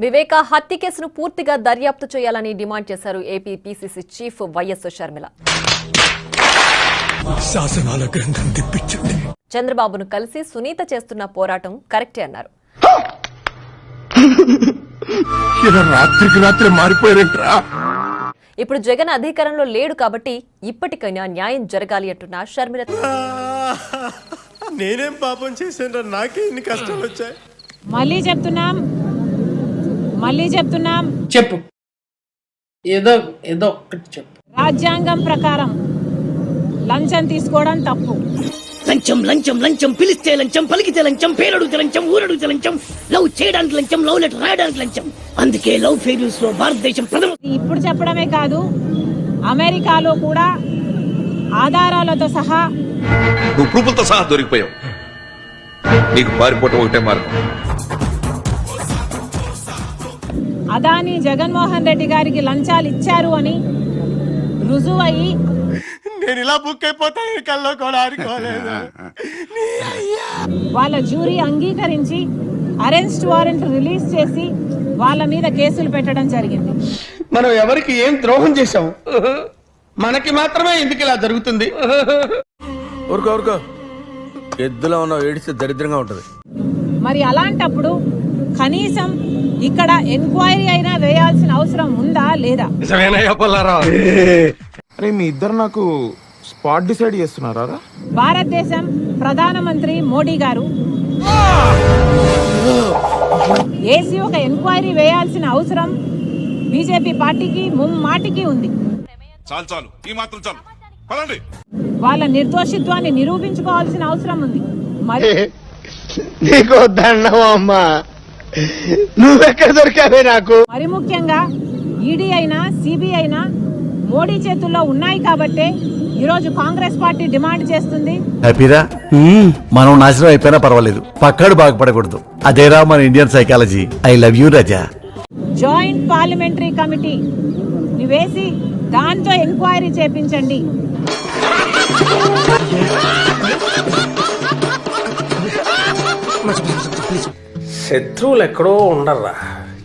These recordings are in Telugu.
వివేక హత్య కేసును పూర్తిగా దర్యాప్తు చేయాలని డిమాండ్ చేశారు AP PCC chief YS Sharmila. శాసనాల గ్రంథం తిప్పించండి. చంద్రబాబును కలిసి సునీత చేస్తున్న పోరాటం కరెక్టే అన్నారు. రాత్రికి రాత్రి మారిపోయారంట్రా. ఇప్పుడు జగన్ అధికారంలో లేడు కాబట్టి ఇప్పటికైనా న్యాయం జరగాలి అంటున్న షర్మిల. నేనేం పాపం చేశాను, నాకే ఇన్ని కష్టాలు వచ్చాయి. మళ్ళీ చెప్తున్నాం చెప్పు, ఏదో ఒక్కటి చెప్పు. రాజ్యాంగం ప్రకారం లంచం తీసుకోవడం తప్పు. లంచం లంచం లంచం, పిలిస్తే లంచం, పలికితే లంచం, పేరడుగుతే లంచం, ఊరడుగుతే లంచం, లవ్ చేయడానికి లంచం, లవ్ లెటర్ రాయడానికి లంచం. అందుకే లవ్ ఫెయిల్యూర్స్ లో భారతదేశం ప్రథమ. ఇప్పుడు చెప్పడమే కాదు, అమెరికాలో కూడా ఆధారాలతో సహా నువ్వు ప్రూఫ్లతో సహా దొరికిపోయావు. నీకు పారిపోవటం ఒకటే మార్గం. అదాని జగన్మోహన్ రెడ్డి గారికి లంచాలు ఇచ్చారు అని రుజువయ్యి నేను ఇలా బుక్ అయిపోతాను కల్లో కూడా ఆడుకోలేదు. వాళ్ళ జ్యూరీ అంగీకరించి అరెస్ట్ వారెంట్ రిలీజ్ చేసి వాళ్ళ మీద కేసులు పెట్టడం జరిగింది. మనం ఎవరికి ఏం ద్రోహం చేశాం? మనకి మాత్రమే ఎందుకు ఇలా జరుగుతుంది? ఊరుకో ఎద్దులో ఉన్న ఏడిస్తే దరిద్రంగా ఉంటది. మరి అలాంటప్పుడు కనీసం ఇక్కడ ఎంక్వైరీ అయినా వేయాల్సిన అవసరం ఉందా లేదా? అరే మీ ఇద్దరు నాకు స్పాట్ డిసైడ్ చేస్తున్నారా? భారతదేశం ప్రధానమంత్రి మోడీ గారు ఏసీ ఒక ఎంక్వైరీ వేయాల్సిన అవసరం బీజేపీ పార్టీకి ముమ్మాటికి ఉంది. చాలు ఈ మాత్రం చాలు, పదండి. వాళ్ళ నిర్దోషిత్వాన్ని నిరూపించుకోవాల్సిన అవసరం ఉంది. మరి నీకు దండం అమ్మా, నువ్వెక్కడ దొరికావే నాకు? మరి ముఖ్యంగా ఈడీ అయినా సిబిఐ అయినా మోడీ చేతుల్లో ఉన్నాయి కాబట్టే ఈరోజు కాంగ్రెస్ పార్టీ డిమాండ్ చేస్తుంది. హ్యాపీరా, మనం నాశనం అయిపోయినా పర్వాలేదు, పక్కడు బాగుపడకూడదు. అదేరా మన Indian psychology. I love you Raza. Joint parliamentary committee వేసి దాంతో ఎంక్వైరీ చేపించండి. శత్రువులు ఎక్కడో ఉండర్రా,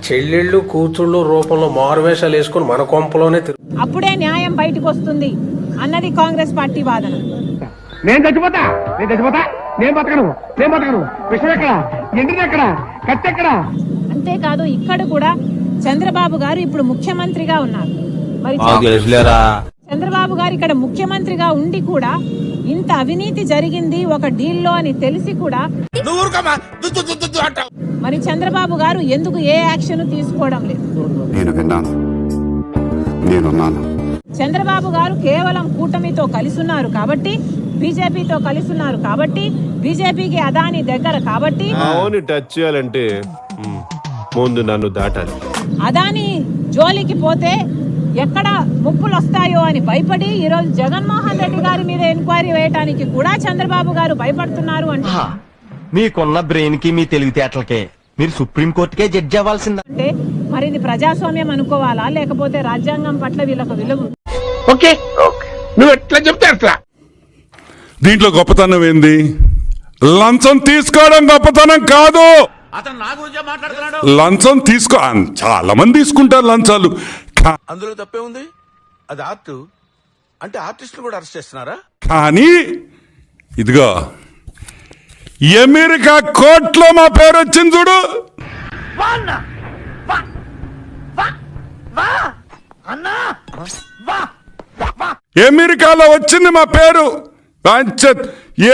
చెల్లెళ్ళు కూతుళ్ళు రూపంలో మారువేషాలు వేసుకుని మన కొంపలోనే అప్పుడే న్యాయం బయటకు వస్తుంది అన్నది కాంగ్రెస్ పార్టీ వాదన. నేను చచ్చిపోతా, నేను బతకను. విషయం ఎక్కడ, ఎండిది ఎక్కడ, కత్తి ఎక్కడ? అంతేకాదు, ఇక్కడ కూడా చంద్రబాబు గారు ఇప్పుడు ముఖ్యమంత్రిగా ఉన్నారు. మరి చంద్రబాబు గారు ఇక్కడ ముఖ్యమంత్రిగా ఉండి కూడా ఇంత అవినీతి జరిగింది ఒక డీల్లో అని తెలిసి కూడా మరి చంద్రబాబు గారు ఎందుకు ఏ యాక్షన్ తీసుకోవడం లేదు? చంద్రబాబు గారు కేవలం కూటమితో కలిసున్నారు కాబట్టి, బీజేపీతో కలిసున్నారు కాబట్టి, బీజేపీకి అదాని దగ్గర కాబట్టి టచ్ చేయాలంటే ముందు నన్ను దాటాలి. అదాని జోలికి పోతే ఎక్కడ ముప్పులు వస్తాయో అని భయపడి ఈరోజు జగన్మోహన్ రెడ్డి గారి మీద ఎంక్వైరీ వేయడానికి కూడా చంద్రబాబు గారు భయపడుతున్నారు అంటే, మీకున్న బ్రెయిన్ కి మీ తెలివితేటలకే మీరు సుప్రీం కోర్టుకే జడ్జి అవ్వాల్సిందే. మరి ఇది ప్రజాస్వామ్యం అనుకోవాలా, లేకపోతే రాజ్యాంగం పట్ల వీళ్ళకు విలువ? ఓకే, నువ్వు ఎట్లా చెప్తే అట్లా. దీంట్లో గొప్పతనం ఏంది? లంచం తీసుకోవడం గొప్పతనం కాదు. లంచం తీసుకో, చాలా మంది తీసుకుంటారు లంచాలు. అందులో తప్పే ఉంది. అది ఆర్ట్ అంటే ఆర్టిస్టులు కూడా అరెస్ట్ చేస్తున్నారా? కానీ ఇదిగో అమెరికా కోర్టులో మా పేరు వచ్చింది చూడు. అమెరికాలో వచ్చింది మా పేరు.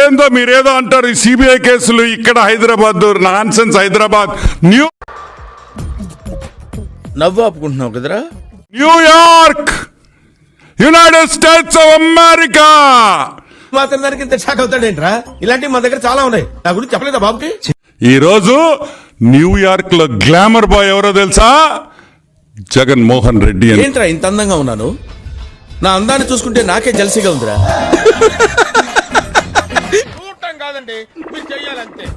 ఏందో మీరేదో అంటారు, ఈ సిబిఐ కేసులు ఇక్కడ హైదరాబాద్ నాన్సెన్స్. హైదరాబాద్ నవ్వు ఆపుకుంటున్నావు కదరా. New York, United states of America. మాత్రం దానికి ఇంత షాక్ అవుతాడేంట్రా? ఇలాంటివి మా దగ్గర చాలా ఉన్నాయి. నా గురించి చెప్పలేదా బాబుకి? ఈ రోజు న్యూయార్క్ లో గ్లామర్ బాయ్ ఎవరో తెలుసా? జగన్మోహన్ రెడ్డి. ఏంట్రా ఇంత అందంగా ఉన్నాను? నా అందాన్ని చూసుకుంటే నాకే జల్సీగా ఉందిరా. చూడటం కాదండి, మీరు చెయ్యాలంతే.